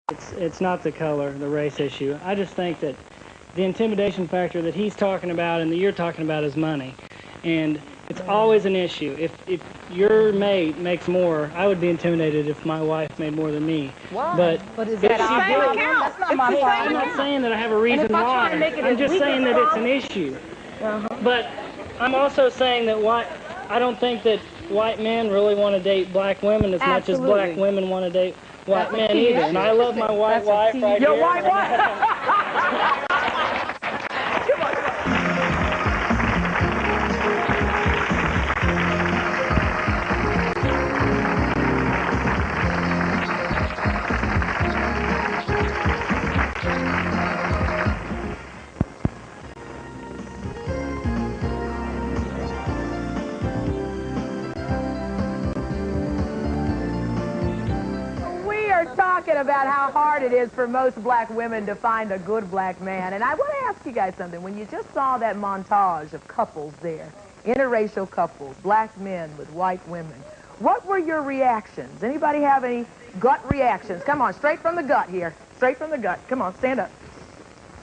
It's not the color, the race issue. I just think that the intimidation factor that he's talking about and that you're talking about is money. And it's always an issue. If your mate makes more, I would be intimidated if my wife made more than me. Why? But is that that's not my fault. I'm not saying that I have a reason why. I'm just saying that it's an issue. But I'm also saying that I don't think that white men really want to date black women as much as black women want to date white men either. And I love my white wife right here. Your white wife? About how hard it is for most black women to find a good black man. And I want to ask you guys something. When you just saw that montage of couples there, interracial couples, black men with white women, what were your reactions? Anybody have any gut reactions? Come on, straight from the gut here. Straight from the gut. Come on, stand up.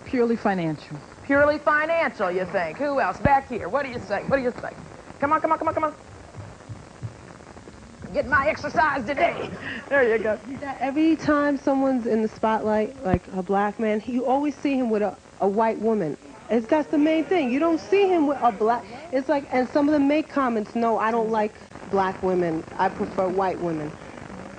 Purely financial. Purely financial, you think? Who else? Back here. What do you say? What do you say? Come on, come on, come on, come on. Get my exercise today. There you go. Every time someone's in the spotlight, like a black man, you always see him with a white woman. That's the main thing. You don't see him with a black. It's like, and some of them make comments, no, I don't like black women. I prefer white women.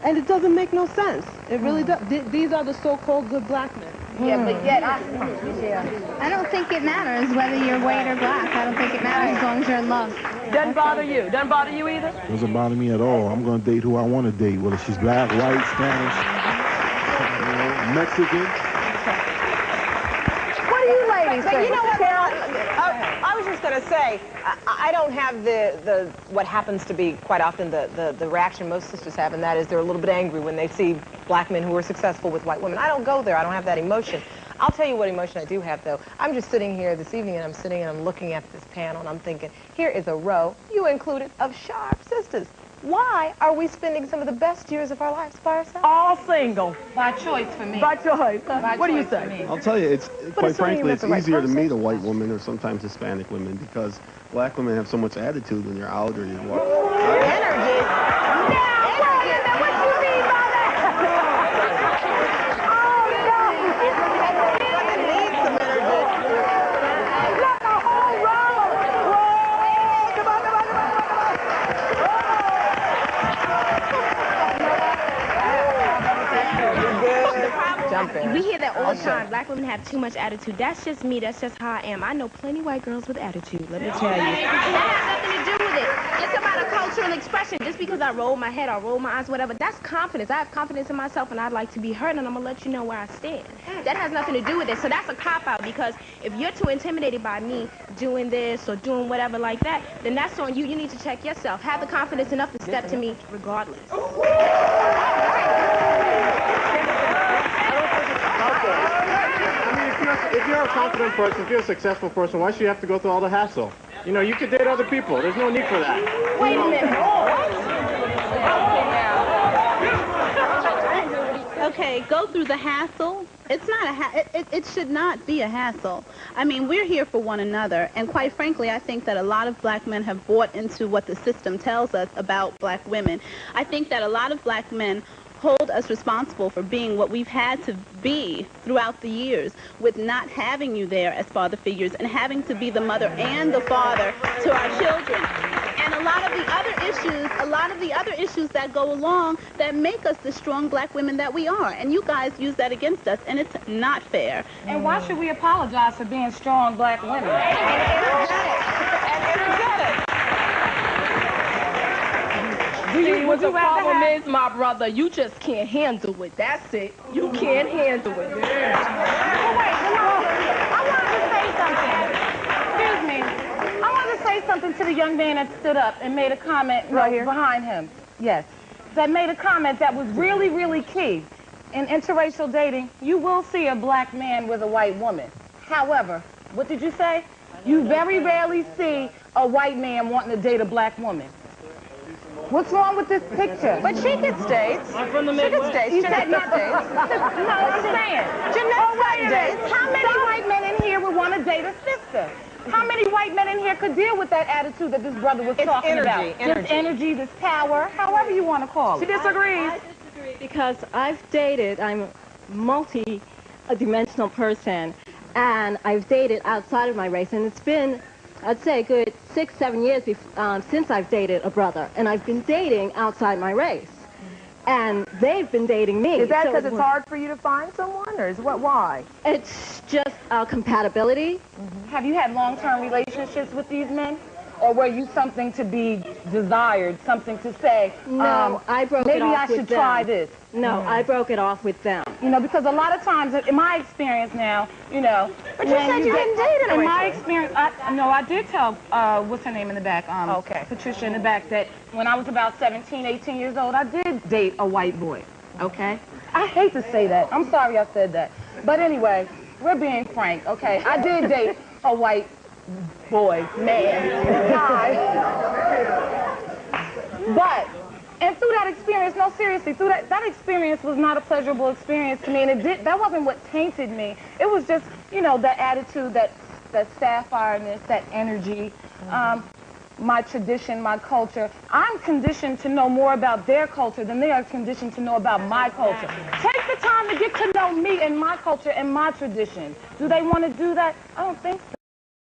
And it doesn't make no sense. It really does. These are the so-called good black men. Yeah, but yet I don't think it matters whether you're white or black. I don't think it matters as long as you're in love. Doesn't bother you. Doesn't bother you either? Doesn't bother me at all. I'm going to date who I want to date, whether she's black, white, Spanish, Mexican. What do you ladies think? But you know what, I was just going to say, I don't have the what happens to be quite often the reaction most sisters have, and that is they're a little bit angry when they see black men who are successful with white women. I don't go there. I don't have that emotion. I'll tell you what emotion I do have, though. I'm just sitting here this evening, and I'm sitting and I'm looking at this panel, and I'm thinking, here is a row, you included, of sharp sisters. Why are we spending some of the best years of our lives by ourselves? All single. By choice for me. By choice. What do you say? I'll tell you, it's quite frankly, it's easier to meet a white woman or sometimes Hispanic women because black women have so much attitude when you're out or you're walking. Energy. We hear that all the time. Black women have too much attitude. That's just me. That's just how I am. I know plenty white girls with attitude, let me tell you. That has nothing to do with it. It's about a cultural expression. Just because I roll my head or roll my eyes, whatever, that's confidence. I have confidence in myself, and I'd like to be heard, and I'm going to let you know where I stand. That has nothing to do with it. So that's a cop-out, because if you're too intimidated by me doing this or doing whatever like that, then that's on you. You need to check yourself. Have the confidence enough to step to me regardless. If you're a confident person, if you're a successful person, why should you have to go through all the hassle? You know, you could date other people. There's no need for that. Wait a minute. Okay, go through the hassle. It's not it should not be a hassle. I mean, we're here for one another, and quite frankly, I think that a lot of black men have bought into what the system tells us about black women. I think that a lot of black men hold us responsible for being what we've had to be throughout the years, with not having you there as father figures and having to be the mother and the father to our children. And a lot of the other issues that go along that make us the strong black women that we are. And you guys use that against us, and it's not fair. And why should we apologize for being strong black women? What the problem is, my brother, you just can't handle it. That's it. You can't handle it. Oh, wait, I wanted to say something. Excuse me. I wanted to say something to the young man that stood up and made a comment right here behind him. Yes. That made a comment that was really, really key. In interracial dating, you will see a black man with a white woman. However, what did you say? You very rarely see a white man wanting to date a black woman. What's wrong with this picture? But she gets dates. I'm from the She gets Midwest. dates. You Jeanette said gets dates. No, I'm saying. Jeanette's got dates. How many white men in here would want to date a sister? How many white men in here could deal with that attitude that this brother was talking about? This energy, this power, however you want to call it. She disagrees. I disagree because I've dated, I'm a multi-dimensional person, and I've dated outside of my race, and it's been, I'd say, a good 6-7 years since I've dated a brother, and I've been dating outside my race. And they've been dating me. Is that because it's hard for you to find someone, or is what? Why? It's just compatibility. Have you had long-term relationships with these men? Or were you something to be desired, something to say, no, I broke it off with them. Maybe I should try this. No, I broke it off with them. You know, because a lot of times, in my experience now, you know. But you said you didn't date anyway. In my experience, I did tell, what's her name in the back? Okay. Patricia in the back, that when I was about 17, 18 years old, I did date a white boy, okay? I hate to say that. I'm sorry I said that. But anyway, we're being frank, okay? I did date a white boy, man, guy. But, and through that experience, no, seriously, through that experience was not a pleasurable experience to me, and that wasn't what tainted me. It was just, you know, that attitude, that sapphireness, that energy, my tradition, my culture. I'm conditioned to know more about their culture than they are conditioned to know about my culture. Take the time to get to know me and my culture and my tradition. Do they want to do that? I don't think so.